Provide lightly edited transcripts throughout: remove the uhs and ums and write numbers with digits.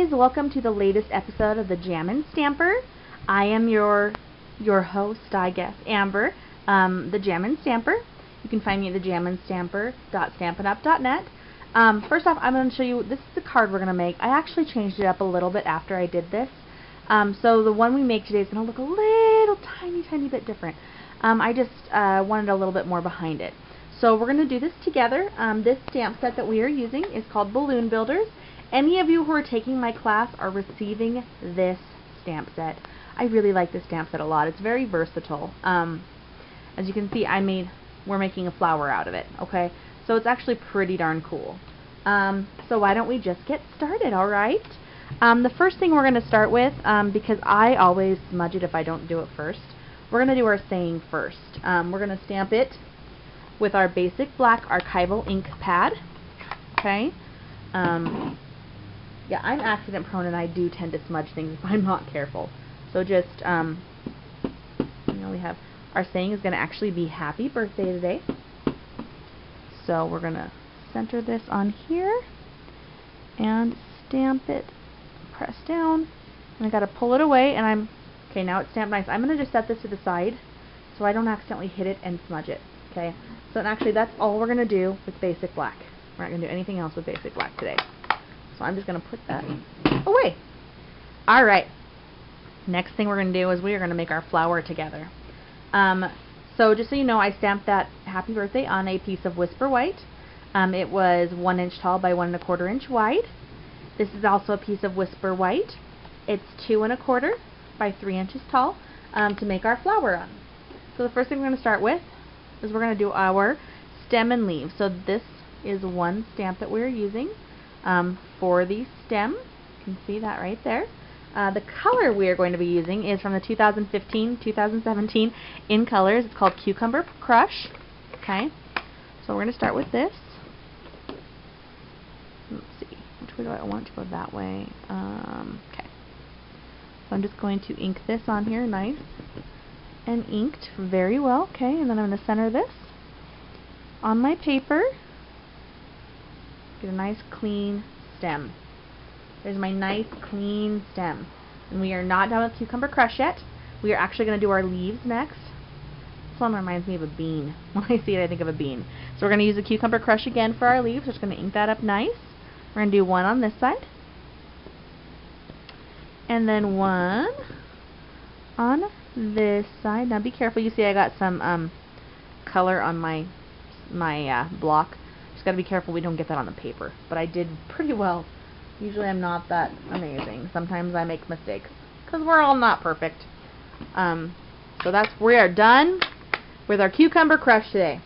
guys, welcome to the latest episode of the Jammin' Stamper. I am your host, I guess, Amber, the Jammin' Stamper. You can find me at thejammenstamper.stampinup.net. First off, I'm going to show you, this is the card we're going to make. I actually changed it up a little bit after I did this. So the one we make today is going to look a little tiny bit different. I just wanted a little bit more behind it. So we're going to do this together. This stamp set that we are using is called Balloon Builders. Any of you who are taking my class are receiving this stamp set. I really like this stamp set a lot. It's very versatile. As you can see, we're making a flower out of it. Okay, so it's actually pretty darn cool. So why don't we just get started? All right. The first thing we're going to start with, because I always smudge it if I don't do it first, we're going to do our saying first. We're going to stamp it with our basic black Archival ink pad. Okay. Yeah, I'm accident prone and I do tend to smudge things if I'm not careful. So just, we have, our saying is going to actually be happy birthday today. So we're going to center this on here and stamp it, press down, and I got to pull it away, and okay, now it's stamped nice. I'm going to just set this to the side so I don't accidentally hit it and smudge it. Okay, so actually that's all we're going to do with basic black. We're not going to do anything else with basic black today. So I'm just going to put that away. Alright, next thing we're going to do is we are going to make our flower together. So just so you know, I stamped that happy birthday on a piece of Whisper White. It was 1 inch tall by 1 1/4 inch wide. This is also a piece of Whisper White. It's 2 1/4 by 3 inches tall to make our flower on. So the first thing we're going to start with is we're going to do our stem and leaves. So this is one stamp that we're using for the stem. You can see that right there. The color we are going to be using is from the 2015-2017 In Colors. It's called Cucumber Crush. Okay, so we're going to start with this. Let's see, which way do I want to go? That way. Okay, so I'm just going to ink this on here, nice and inked very well. Okay, and then I'm going to center this on my paper. Get a nice clean stem. There's my nice clean stem. And we are not done with Cucumber Crush yet. We are actually going to do our leaves next. This one reminds me of a bean. When I see it, I think of a bean. So we're going to use the Cucumber Crush again for our leaves. We're just going to ink that up nice. We're going to do one on this side. And then one on this side. Now be careful. You see I got some color on my block. Just got to be careful we don't get that on the paper. But I did pretty well. Usually I'm not that amazing. Sometimes I make mistakes because we're all not perfect. So we are done with our Cucumber Crush today.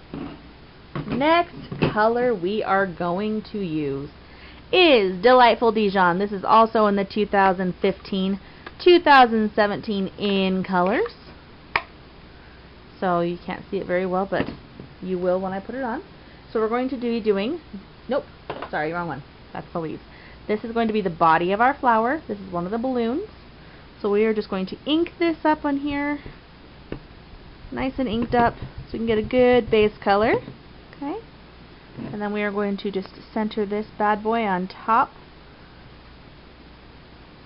Next color we are going to use is Delightful Dijon. This is also in the 2015-2017 In Colors. So you can't see it very well, but you will when I put it on. So we're going to be doing, nope, sorry, wrong one. That's the leaves. This is going to be the body of our flower. This is one of the balloons. So we are just going to ink this up on here, nice and inked up, so we can get a good base color. Okay, and then we are going to just center this bad boy on top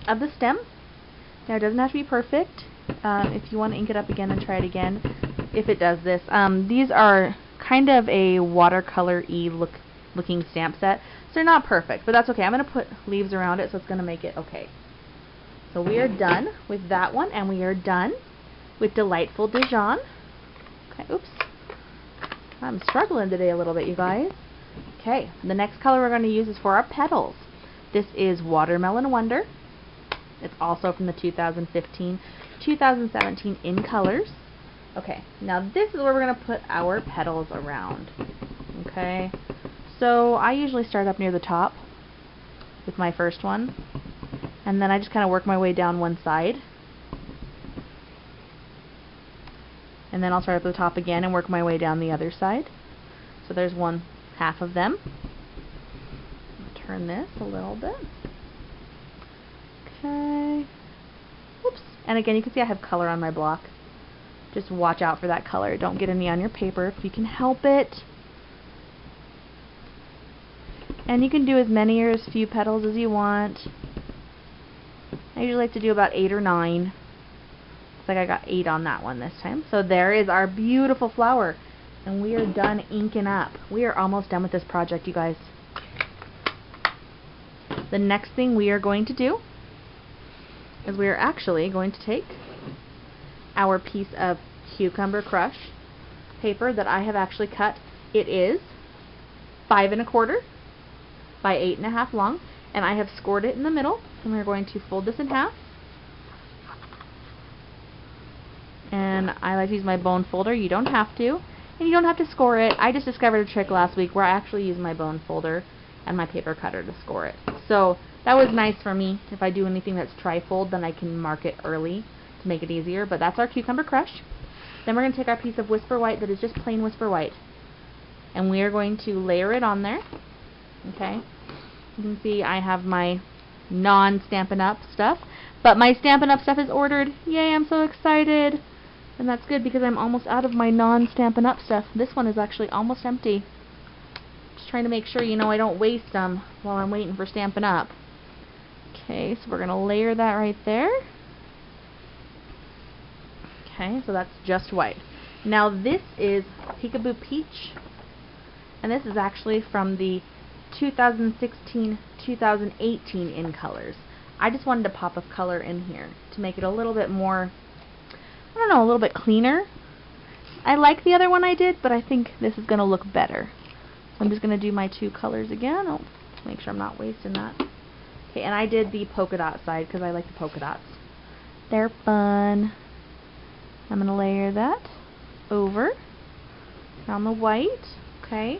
of the stem. Now it doesn't have to be perfect. If you want to ink it up again and try it again, if it does this. These are kind of a watercolor-y looking stamp set. So they're not perfect, but that's okay. I'm going to put leaves around it, so it's going to make it okay. So we are done with that one, and we are done with Delightful Dijon. Okay, oops. I'm struggling today a little bit, you guys. Okay, the next color we're going to use is for our petals. This is Watermelon Wonder. It's also from the 2015-2017 In Colors. Okay, now this is where we're going to put our petals around. Okay, so I usually start up near the top with my first one, and then I just kind of work my way down one side. And then I'll start at the top again and work my way down the other side. So there's one half of them. I'll turn this a little bit. Okay. Oops. And again, you can see I have color on my block. Just watch out for that color. Don't get any on your paper if you can help it. And you can do as many or as few petals as you want. I usually like to do about 8 or 9. Looks like I got 8 on that one this time. So there is our beautiful flower. And we are done inking up. We are almost done with this project, you guys. The next thing we are going to do is we are actually going to take our piece of cucumber crush paper that I have actually cut. It is 5 1/4 by 8 1/2 long, and I have scored it in the middle, and we're going to fold this in half. And I like to use my bone folder. You don't have to, and you don't have to score it. I just discovered a trick last week where I actually use my bone folder and my paper cutter to score it. So that was nice for me. If I do anything that's tri-fold, then I can mark it early to make it easier. But that's our cucumber crush. Then we're going to take our piece of Whisper White that is just plain Whisper White, and we are going to layer it on there. Okay, you can see I have my non-Stampin' Up stuff, but my Stampin' Up stuff is ordered. Yay, I'm so excited. And that's good because I'm almost out of my non-Stampin' Up stuff. This one is actually almost empty. Just trying to make sure, you know, I don't waste them while I'm waiting for Stampin' Up. Okay, so we're going to layer that right there. Okay, so that's just white. Now this is Peekaboo Peach, and this is actually from the 2016-2018 In Colors. I just wanted to pop of color in here to make it a little bit more, I don't know, a little bit cleaner. I like the other one I did, but I think this is going to look better. So I'm just going to do my 2 colors again. Oh, make sure I'm not wasting that. Okay, and I did the polka dot side because I like the polka dots. They're fun. I'm going to layer that over on the white. Okay,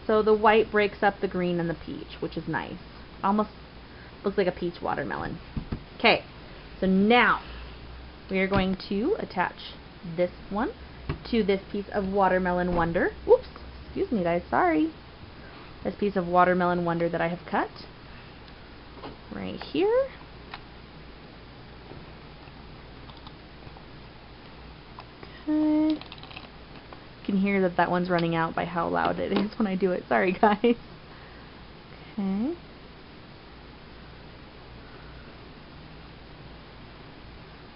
so the white breaks up the green and the peach, which is nice. Almost looks like a peach watermelon. Okay, so now we are going to attach this one to this piece of Watermelon Wonder. Oops, excuse me guys, sorry. This piece of Watermelon Wonder that I have cut right here. Okay. You can hear that one's running out by how loud it is when I do it. Sorry guys. Okay.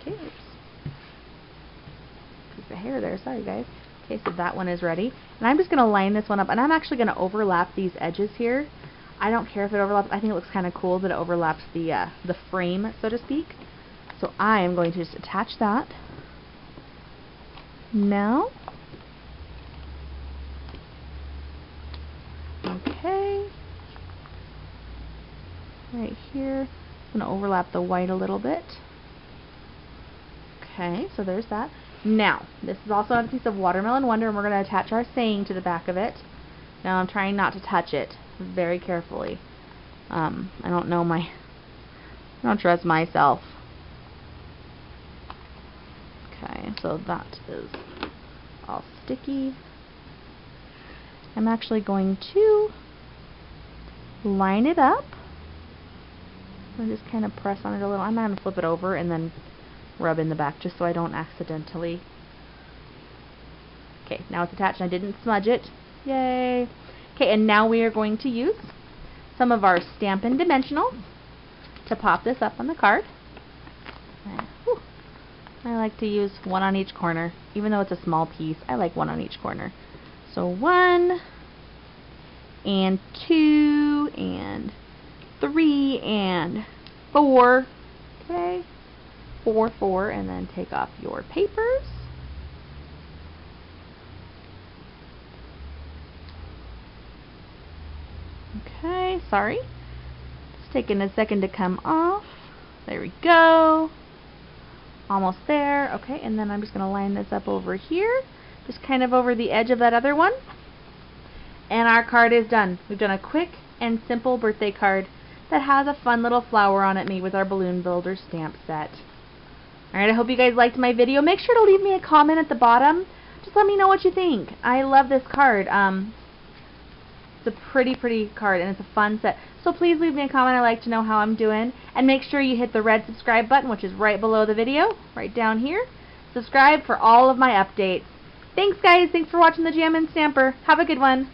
Okay, oops. Piece of hair there, sorry guys. Okay, so that one is ready. And I'm just going to line this one up, and I'm actually going to overlap these edges here. I don't care if it overlaps. I think it looks kind of cool that it overlaps the frame, so to speak. So I am going to just attach that. Now, okay, right here, I'm going to overlap the white a little bit. Okay, so there's that. Now, this is also a piece of Watermelon Wonder, and we're going to attach our saying to the back of it. Now, I'm trying not to touch it very carefully. I don't trust myself. Okay, so that is all sticky. I'm actually going to line it up and just kind of press on it a little. I'm going to flip it over and then rub in the back just so I don't accidentally. Okay, now it's attached and I didn't smudge it. Yay! Okay, and now we are going to use some of our Stampin' Dimensionals to pop this up on the card. Whew. I like to use one on each corner. Even though it's a small piece, I like one on each corner. So 1, and 2, and 3, and 4. Okay, 4, 4, and then take off your papers. Okay, sorry. It's taking a second to come off. There we go. Almost there. Okay, and then I'm just going to line this up over here, just kind of over the edge of that other one. And our card is done. We've done a quick and simple birthday card that has a fun little flower on it made with our Balloon Builder stamp set. Alright, I hope you guys liked my video. Make sure to leave me a comment at the bottom. Just let me know what you think. I love this card. It's a pretty card, and it's a fun set. So please leave me a comment. I'd like to know how I'm doing. And make sure you hit the red subscribe button, which is right below the video, right down here. Subscribe for all of my updates. Thanks, guys. Thanks for watching the Jammin' Stamper. Have a good one.